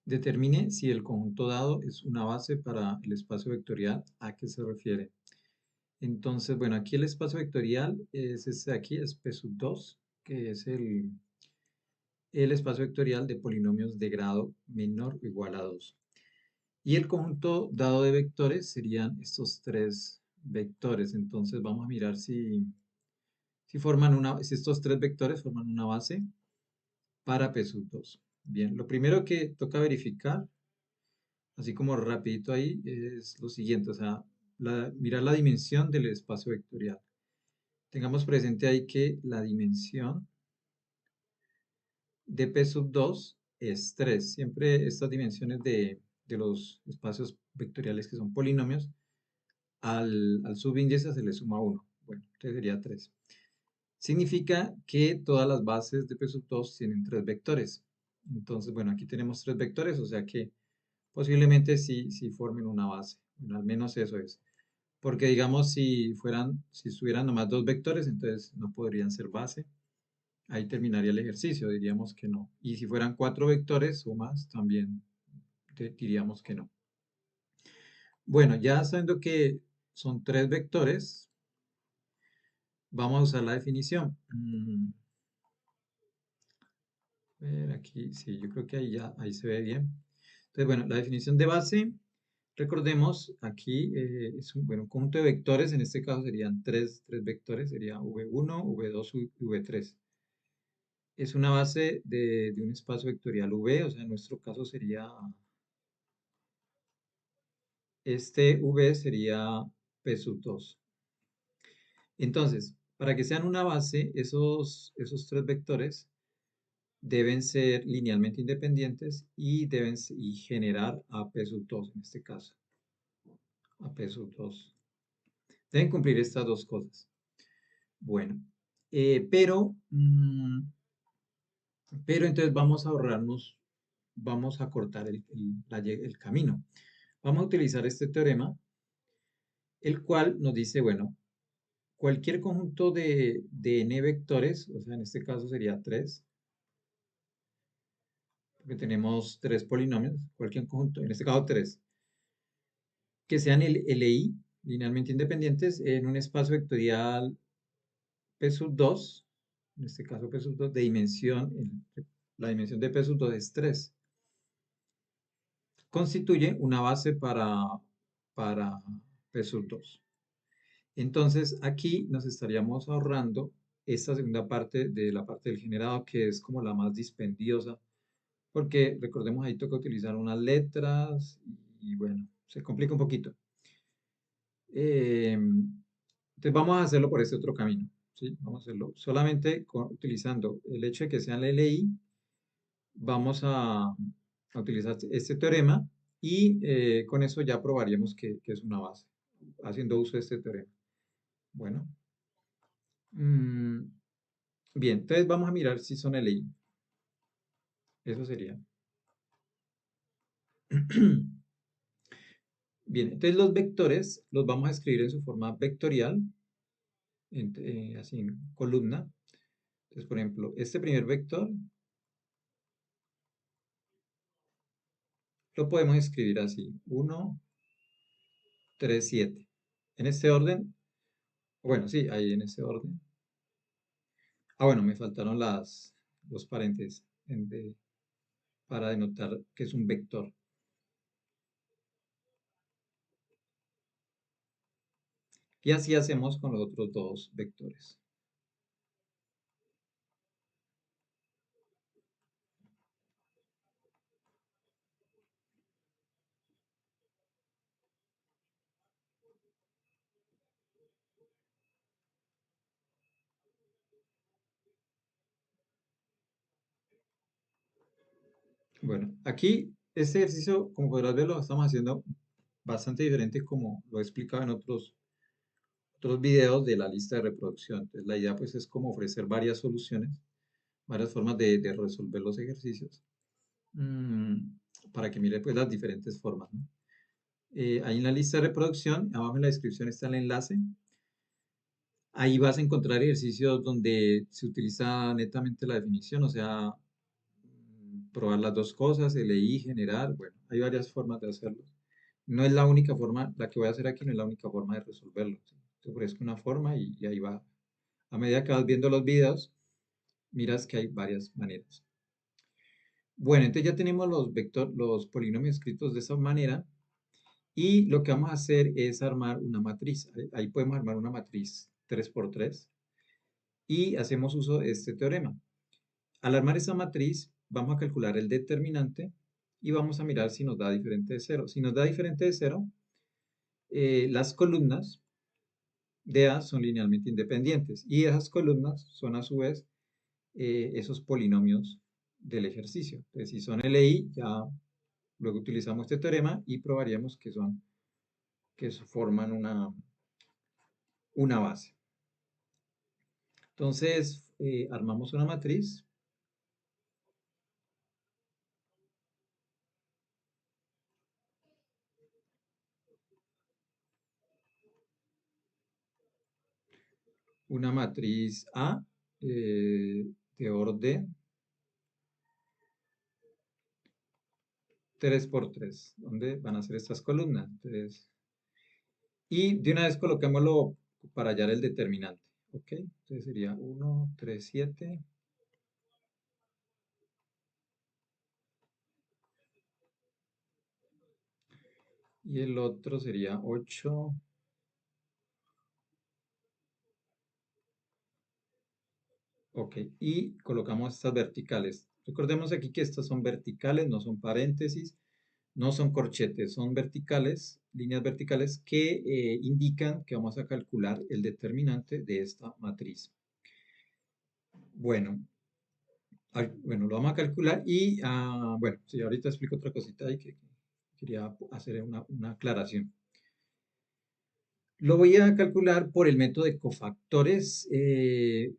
Determine si el conjunto dado es una base para el espacio vectorial. ¿A qué se refiere? Entonces, bueno, aquí el espacio vectorial es este de aquí, es P sub 2, que es el espacio vectorial de polinomios de grado menor o igual a 2. Y el conjunto dado de vectores serían estos tres vectores. Entonces, vamos a mirar si estos tres vectores forman una base para P sub 2. Bien, lo primero que toca verificar, así como rapidito ahí, es lo siguiente, o sea, mirar la dimensión del espacio vectorial. Tengamos presente ahí que la dimensión de P sub 2 es 3. Siempre estas dimensiones de los espacios vectoriales que son polinomios, al subíndice se le suma 1. Bueno, entonces sería 3. Significa que todas las bases de P sub 2 tienen 3 vectores. Entonces, bueno, aquí tenemos 3 vectores, o sea que posiblemente sí formen una base. Bueno, al menos eso es. Porque digamos, si estuvieran nomás 2 vectores, entonces no podrían ser base. Ahí terminaría el ejercicio, diríamos que no. Y si fueran 4 vectores o más, también diríamos que no. Bueno, ya sabiendo que son 3 vectores, vamos a usar la definición. A ver, aquí, sí, yo creo que ahí se ve bien. Entonces, bueno, la definición de base, recordemos, aquí es un conjunto de vectores, en este caso serían tres vectores, sería V1, V2 y V3. Es una base de un espacio vectorial V, o sea, en nuestro caso sería, este V sería P sub 2. Entonces, para que sean una base, esos tres vectores deben ser linealmente independientes y generar a P sub 2 en este caso, a P sub 2. Deben cumplir estas dos cosas. Bueno, pero entonces vamos a ahorrarnos, vamos a cortar el camino. Vamos a utilizar este teorema, el cual nos dice, bueno, cualquier conjunto de n vectores, o sea, en este caso sería 3, porque tenemos 3 polinomios, cualquier conjunto, en este caso 3, que sean el LI, linealmente independientes, en un espacio vectorial P sub 2, en este caso P sub 2, de dimensión, la dimensión de P sub 2 es 3, constituye una base para P sub 2. Entonces aquí nos estaríamos ahorrando esta segunda parte de la parte del generado, que es como la más dispendiosa, porque recordemos ahí toca utilizar unas letras y bueno, se complica un poquito. Entonces vamos a hacerlo por este otro camino, ¿sí? Vamos a hacerlo solamente utilizando el hecho de que sean la LI, vamos a utilizar este teorema y con eso ya probaríamos que es una base, haciendo uso de este teorema. Bueno, mm, bien, entonces vamos a mirar si son LI. Eso sería. Bien, entonces los vectores los vamos a escribir en su forma vectorial, así en columna. Entonces, por ejemplo, este primer vector lo podemos escribir así, 1, 3, 7. En este orden, bueno, sí, ahí en ese orden. Ah, bueno, me faltaron los paréntesis para denotar que es un vector. Y así hacemos con los otros dos vectores. Bueno, aquí este ejercicio, como podrás ver, lo estamos haciendo bastante diferente como lo he explicado en otros videos de la lista de reproducción. Entonces, la idea pues es como ofrecer varias soluciones, varias formas de resolver los ejercicios, mm, para que mire pues las diferentes formas, ¿no? Ahí en la lista de reproducción, abajo en la descripción está el enlace. Ahí vas a encontrar ejercicios donde se utiliza netamente la definición, o sea, probar las dos cosas, LI, generar, bueno, hay varias formas de hacerlo. No es la única forma, la que voy a hacer aquí no es la única forma de resolverlo. Te ofrezco una forma y ahí va. A medida que vas viendo los videos, miras que hay varias maneras. Bueno, entonces ya tenemos los polinomios escritos de esa manera y lo que vamos a hacer es armar una matriz. Ahí podemos armar una matriz 3 por 3 y hacemos uso de este teorema. Al armar esa matriz, vamos a calcular el determinante y vamos a mirar si nos da diferente de 0. Si nos da diferente de 0, las columnas de A son linealmente independientes y esas columnas son a su vez esos polinomios del ejercicio. Entonces, si son LI, ya luego utilizamos este teorema y probaríamos que forman una base. Entonces, armamos una matriz. Una matriz A de orden 3 por 3, donde van a ser estas columnas. Entonces, y de una vez colocémoslo para hallar el determinante. ¿Ok? Entonces sería 1, 3, 7. Y el otro sería 8. Ok, y colocamos estas verticales. Recordemos aquí que estas son verticales, no son paréntesis, no son corchetes, son verticales, líneas verticales que indican que vamos a calcular el determinante de esta matriz. Bueno, bueno, lo vamos a calcular y, bueno, sí, ahorita explico otra cosita ahí que quería hacer una aclaración. Lo voy a calcular por el método de cofactores,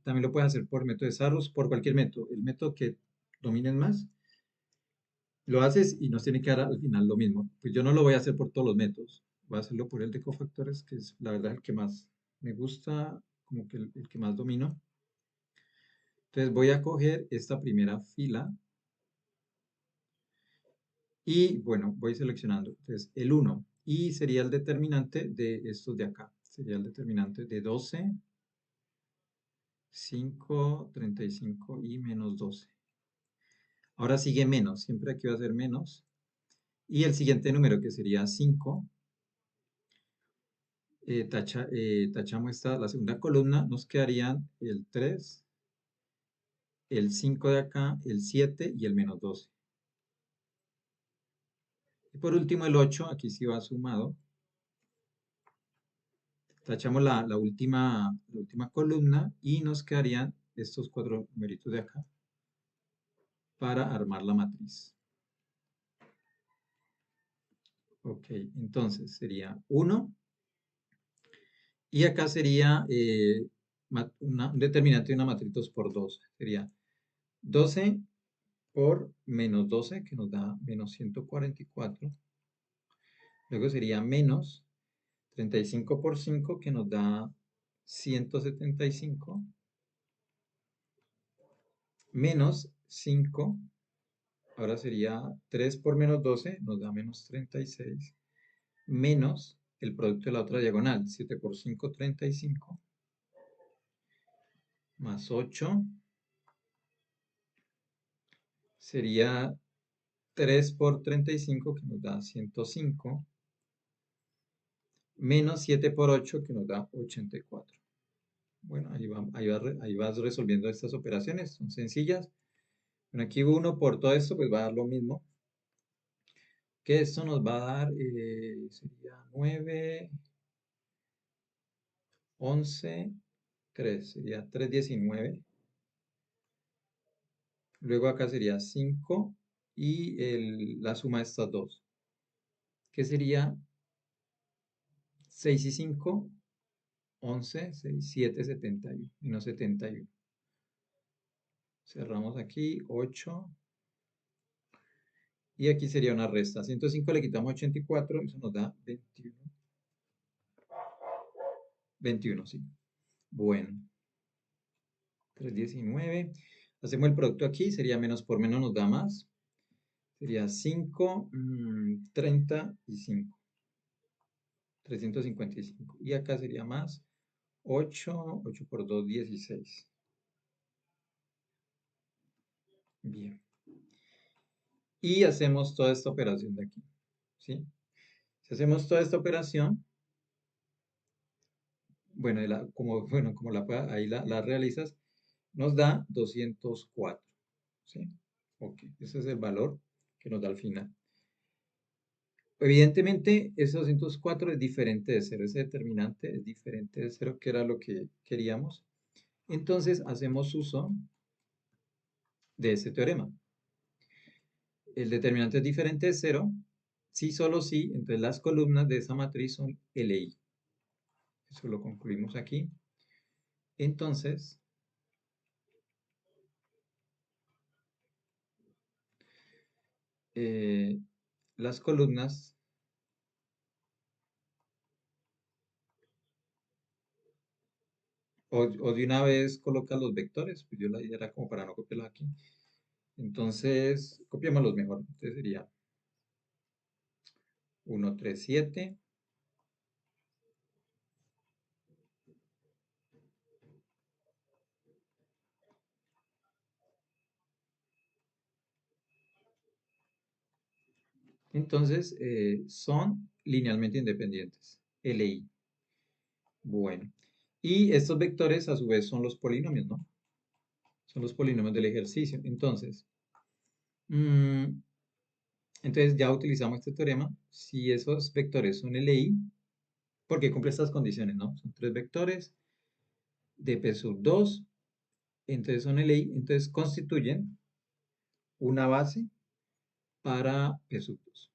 también lo puedes hacer por el método de Sarrus, por cualquier método, el método que dominen más, lo haces y nos tiene que dar al final lo mismo. Pues yo no lo voy a hacer por todos los métodos, voy a hacerlo por el de cofactores, que es la verdad el que más me gusta, como que el que más domino. Entonces voy a coger esta primera fila y bueno, voy seleccionando. Entonces el 1 y sería el determinante de estos de acá. Sería el determinante de 12, 5, 35 y menos 12. Ahora sigue menos, siempre aquí va a ser menos. Y el siguiente número que sería 5, tachamos la segunda columna, nos quedarían el 3, el 5 de acá, el 7 y el menos 12. Y por último el 8, aquí sí va sumado. Tachamos la última columna y nos quedarían estos 4 numeritos de acá para armar la matriz. Ok, entonces sería 1 y acá sería un determinante de una matriz 2 por 2. Sería 12 por menos 12, que nos da menos 144. Luego sería menos 35 por 5, que nos da 175. Menos 5, ahora sería 3 por menos 12, nos da menos 36. Menos el producto de la otra diagonal, 7 por 5, 35. Más 8 sería 3 por 35, que nos da 105. Menos 7 por 8, que nos da 84. Bueno, ahí vas resolviendo estas operaciones, son sencillas. Bueno, aquí 1 por todo esto, pues va a dar lo mismo. Que esto nos va a dar, sería 9, 11, 3, sería 3, 19. Luego acá sería 5 y la suma de estas dos, que sería 6 y 5, 11, 6, 7, 71, menos 71. Cerramos aquí, 8. Y aquí sería una resta. 105 le quitamos 84, eso nos da 21. 21, sí. Bueno, 3, 19. Hacemos el producto aquí, sería menos por menos nos da más. Sería 5, 35. 355. Y acá sería más 8, 8 por 2, 16. Bien. Y hacemos toda esta operación de aquí. ¿Sí? Si hacemos toda esta operación, bueno, como ahí la realizas, nos da 204. ¿Sí? Ok, ese es el valor que nos da al final. Evidentemente, ese 204 es diferente de 0, ese determinante es diferente de 0, que era lo que queríamos. Entonces, hacemos uso de ese teorema. El determinante es diferente de 0, si solo si, entonces las columnas de esa matriz son LI. Eso lo concluimos aquí. Entonces, eh, las columnas, o de una vez colocas los vectores, pues yo la idea era como para no copiarlos aquí. Entonces, copiémoslos mejor. Entonces sería 1, 3, 7. Entonces, son linealmente independientes. LI. Bueno. Y estos vectores a su vez son los polinomios, ¿no? Son los polinomios del ejercicio. Mm, entonces ya utilizamos este teorema. Si esos vectores son LI, porque cumple estas condiciones, ¿no? Son tres vectores de P sub 2, entonces son LI, entonces constituyen una base para P sub 2.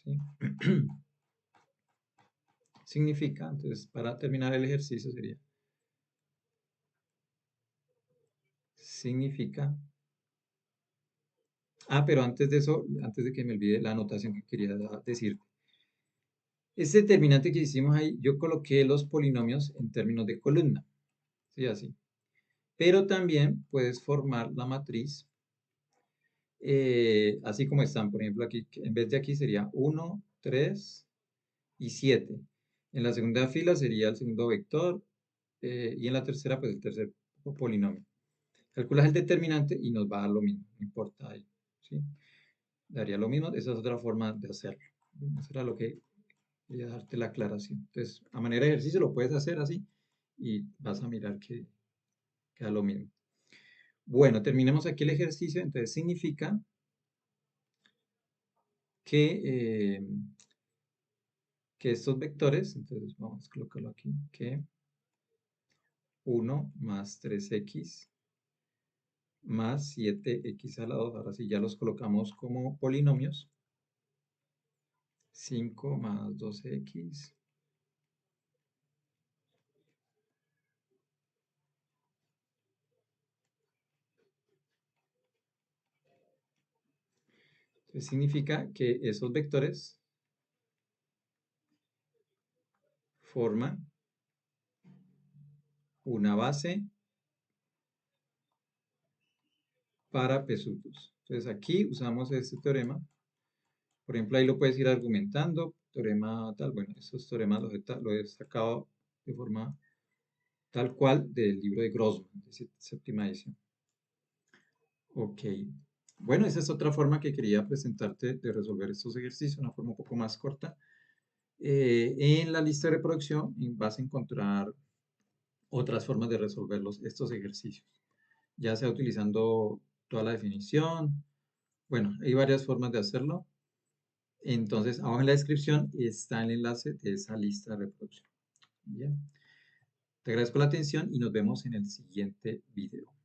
¿Sí? Significa, entonces para terminar el ejercicio sería, significa, pero antes de eso, antes de que me olvide la anotación que quería decir, este determinante que hicimos ahí, yo coloqué los polinomios en términos de columna, ¿sí? Así. Pero también puedes formar la matriz así como están. Por ejemplo, aquí, en vez de aquí sería 1, 3 y 7. En la segunda fila sería el segundo vector y en la tercera, pues el tercer polinomio. Calculas el determinante y nos va a dar lo mismo, no importa ahí, ¿sí? Daría lo mismo, esa es otra forma de hacerlo. Eso era lo que quería darte la aclaración. Entonces, a manera de ejercicio lo puedes hacer así y vas a mirar que queda lo mismo. Bueno, terminemos aquí el ejercicio. Entonces, significa que, que estos vectores, entonces vamos a colocarlo aquí, que 1 más 3x más 7x a la 2, ahora sí ya los colocamos como polinomios, 5 más 12x entonces significa que esos vectores forman una base para P sub 2. Entonces aquí usamos este teorema. Por ejemplo, ahí lo puedes ir argumentando. Teorema tal. Bueno, esos teoremas los he sacado de forma tal cual del libro de Grossman, de séptima edición. Ok. Bueno, esa es otra forma que quería presentarte de resolver estos ejercicios, una forma un poco más corta. En la lista de reproducción vas a encontrar otras formas de resolver estos ejercicios, ya sea utilizando toda la definición. Bueno, hay varias formas de hacerlo. Entonces, abajo en la descripción está el enlace de esa lista de reproducción. Bien. Te agradezco la atención y nos vemos en el siguiente video.